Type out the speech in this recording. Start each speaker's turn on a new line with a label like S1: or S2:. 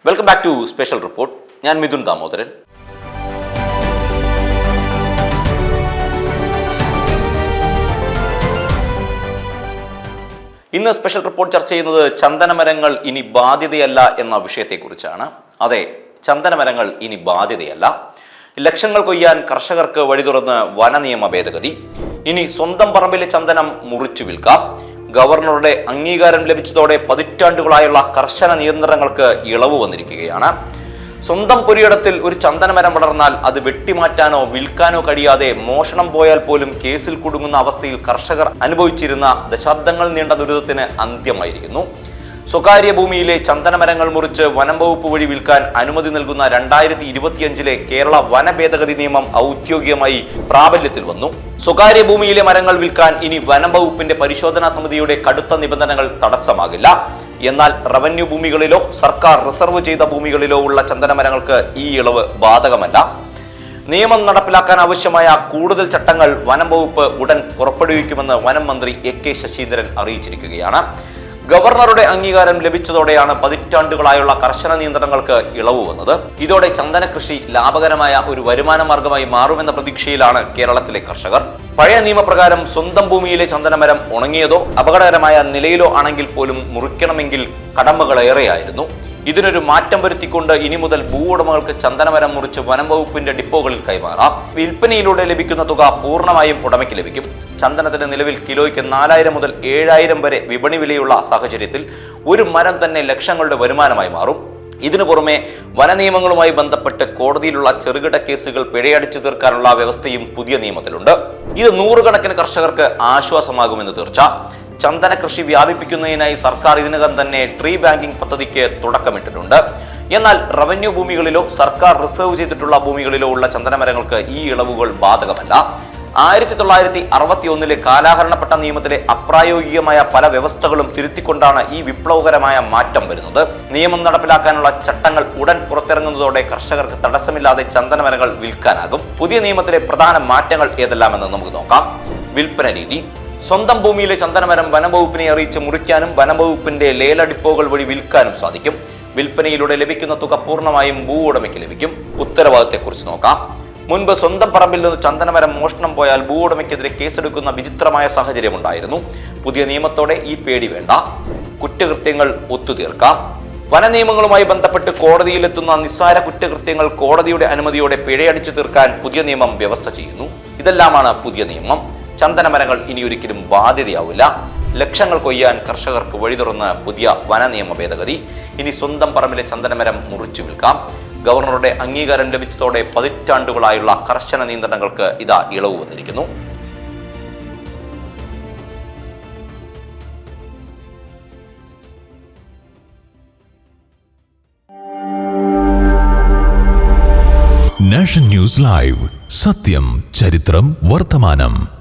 S1: Welcome back to special report. ഞാൻ മിഥുൻ ദാമോദരൻ. ഇന്ന് special report ചർച്ച ചെയ്യുന്നത് ചന്ദനമരങ്ങൾ ഇനി ബാധ്യതയല്ല എന്ന വിഷയത്തെക്കുറിച്ചാണ്. അതെ, ചന്ദനമരങ്ങൾ ഇനി ബാധ്യതയല്ല. ലക്ഷങ്ങൾ കൊയ്യാൻ കർഷകർക്ക് വഴി തുറന്ന് വനനിയമ ഭേദഗതി. ഇനി സ്വന്തം പറമ്പിലെ ചന്ദനം മുറിച്ചു വിൽക്കാം. ഗവർണറുടെ അംഗീകാരം ലഭിച്ചതോടെ പതിറ്റാണ്ടുകളായുള്ള കർശന നിയന്ത്രണങ്ങൾക്ക് ഇളവ് വന്നിരിക്കുകയാണ്. സ്വന്തം പുരയിടത്തിൽ ഒരു ചന്ദനമരം വളർന്നാൽ അത് വെട്ടിമാറ്റാനോ വിൽക്കാനോ കഴിയാതെ മോഷണം പോയാൽ പോലും കേസിൽ കുടുങ്ങുന്ന അവസ്ഥയിൽ കർഷകർ അനുഭവിച്ചിരുന്ന ദശാബ്ദങ്ങൾ നീണ്ട ദുരിതത്തിന് അന്ത്യമായിരിക്കുന്നു. സ്വകാര്യ ഭൂമിയിലെ ചന്ദനമരങ്ങൾ മുറിച്ച് വനം വകുപ്പ് വഴി വിൽക്കാൻ അനുമതി നൽകുന്ന 2025 കേരള വന ഭേദഗതി നിയമം ഔദ്യോഗികമായി പ്രാബല്യത്തിൽ വന്നു. സ്വകാര്യ ഭൂമിയിലെ മരങ്ങൾ വിൽക്കാൻ ഇനി വനം വകുപ്പിന്റെ പരിശോധനാ സമിതിയുടെ കടുത്ത നിബന്ധനകൾ തടസ്സമാകില്ല. എന്നാൽ റവന്യൂ ഭൂമികളിലോ സർക്കാർ റിസർവ് ചെയ്ത ഭൂമികളിലോ ഉള്ള ചന്ദനമരങ്ങൾക്ക് ഈ ഇളവ് ബാധകമല്ല. നിയമം നടപ്പിലാക്കാൻ ആവശ്യമായ കൂടുതൽ ചട്ടങ്ങൾ വനം വകുപ്പ് ഉടൻ പുറപ്പെടുവിക്കുമെന്ന് വനം മന്ത്രി AK ശശീന്ദ്രൻ അറിയിച്ചിരിക്കുകയാണ്. ഗവർണറുടെ അംഗീകാരം ലഭിച്ചതോടെയാണ് പതിറ്റാണ്ടുകളായുള്ള കർശന നിയന്ത്രണങ്ങൾക്ക് ഇളവ് വന്നത്. ഇതോടെ ചന്ദന കൃഷി ലാഭകരമായ ഒരു വരുമാന മാർഗമായി മാറുമെന്ന പ്രതീക്ഷയിലാണ് കേരളത്തിലെ കർഷകർ. പഴയ നിയമപ്രകാരം സ്വന്തം ഭൂമിയിലെ ചന്ദനമരം ഉണങ്ങിയതോ അപകടകരമായ നിലയിലോ ആണെങ്കിൽ പോലും മുറിക്കണമെങ്കിൽ കടമ്പകളേറെയായിരുന്നു. ഇതിനൊരു മാറ്റം വരുത്തിക്കൊണ്ട് ഇനി മുതൽ ഭൂ ഉടമകൾക്ക് ചന്ദനമരം മുറിച്ച് വനം വകുപ്പിന്റെ ഡിപ്പോകളിൽ കൈമാറാം. വിൽപ്പനയിലൂടെ ലഭിക്കുന്ന തുക പൂർണ്ണമായും ഉടമയ്ക്ക് ലഭിക്കും. ചന്ദനത്തിന് നിലവിൽ കിലോയ്ക്ക് 4000 മുതൽ 7000 വരെ വിപണി വിലയുള്ള സാഹചര്യത്തിൽ ഒരു മരം തന്നെ ലക്ഷങ്ങളുടെ വരുമാനമായി മാറും. ഇതിനു പുറമെ വനനിയമങ്ങളുമായി ബന്ധപ്പെട്ട് കോടതിയിലുള്ള ചെറുകിട കേസുകൾ പിഴയടിച്ചു തീർക്കാനുള്ള വ്യവസ്ഥയും പുതിയ നിയമത്തിലുണ്ട്. ഇത് നൂറുകണക്കിന് കർഷകർക്ക് ആശ്വാസമാകുമെന്ന് തീർച്ച. ചന്ദന കൃഷി വ്യാപിപ്പിക്കുന്നതിനായി സർക്കാർ ഇതിനകം തന്നെ ട്രീ ബാങ്കിംഗ് പദ്ധതിക്ക് തുടക്കമിട്ടിട്ടുണ്ട്. എന്നാൽ റവന്യൂ ഭൂമികളിലോ സർക്കാർ റിസർവ് ചെയ്തിട്ടുള്ള ഭൂമികളിലോ ഉള്ള ചന്ദനമരങ്ങൾക്ക് ഈ ഇളവുകൾ ബാധകമല്ല. 1961 കാലാഹരണപ്പെട്ട നിയമത്തിലെ അപ്രായോഗികമായ പല വ്യവസ്ഥകളും തിരുത്തിക്കൊണ്ടാണ് ഈ വിപ്ലവകരമായ മാറ്റം വരുന്നത്. നിയമം നടപ്പിലാക്കാനുള്ള ചട്ടങ്ങൾ ഉടൻ പുറത്തിറങ്ങുന്നതോടെ കർഷകർക്ക് തടസ്സമില്ലാതെ ചന്ദനമരങ്ങൾ വിൽക്കാനാകും. പുതിയ നിയമത്തിലെ പ്രധാന മാറ്റങ്ങൾ ഏതെല്ലാമെന്ന് നമുക്ക് നോക്കാം. വിൽപ്പന രീതി. സ്വന്തം ഭൂമിയിലെ ചന്ദനമരം വനംവകുപ്പിനെ അറിയിച്ച് മുറിക്കാനും വനംവകുപ്പിന്റെ ലേല ഡിപ്പോകൾ വഴി വിൽക്കാനും സാധിക്കും. വിൽപ്പനയിലൂടെ ലഭിക്കുന്ന തുക പൂർണ്ണമായും ഭൂ ഉടമയ്ക്ക് ലഭിക്കും. ഉത്തരവാദിത്തത്തെക്കുറിച്ച് നോക്കാം. മുൻപ് സ്വന്തം പറമ്പിൽ നിന്ന് ചന്ദനമരം മോഷണം പോയാൽ ഭൂ ഉടമയ്ക്കെതിരെ കേസെടുക്കുന്ന വിചിത്രമായ സാഹചര്യമുണ്ടായിരുന്നു. പുതിയ നിയമത്തോടെ ഈ പേടി വേണ്ട. കുറ്റകൃത്യങ്ങൾ ഒത്തുതീർക്കാം. വനനിയമങ്ങളുമായി ബന്ധപ്പെട്ട് കോടതിയിലെത്തുന്ന നിസ്സാര കുറ്റകൃത്യങ്ങൾ കോടതിയുടെ അനുമതിയോടെ പിഴയടിച്ചു തീർക്കാൻ പുതിയ നിയമം വ്യവസ്ഥ ചെയ്യുന്നു. ഇതെല്ലാമാണ് പുതിയ നിയമം. ചന്ദനമരങ്ങൾ ഇനി ഒരിക്കലും ബാധ്യതയാവില്ല. ലക്ഷങ്ങൾ കൊയ്യാൻ കർഷകർക്ക് വഴി തുറന്ന് പുതിയ വനനിയമ ഭേദഗതി. ഇനി സ്വന്തം പറമ്പിലെ ചന്ദനമരം മുറിച്ചു വിൽക്കാം. ഗവർണറുടെ അംഗീകാരം ലഭിച്ചതോടെ പതിറ്റാണ്ടുകളായുള്ള കർശന നിയന്ത്രണങ്ങൾക്ക് ഇതാ ഇളവ് വന്നിരിക്കുന്നു.
S2: നാഷൻ ന്യൂസ് ലൈവ്, സത്യം, ചരിത്രം, വർത്തമാനം.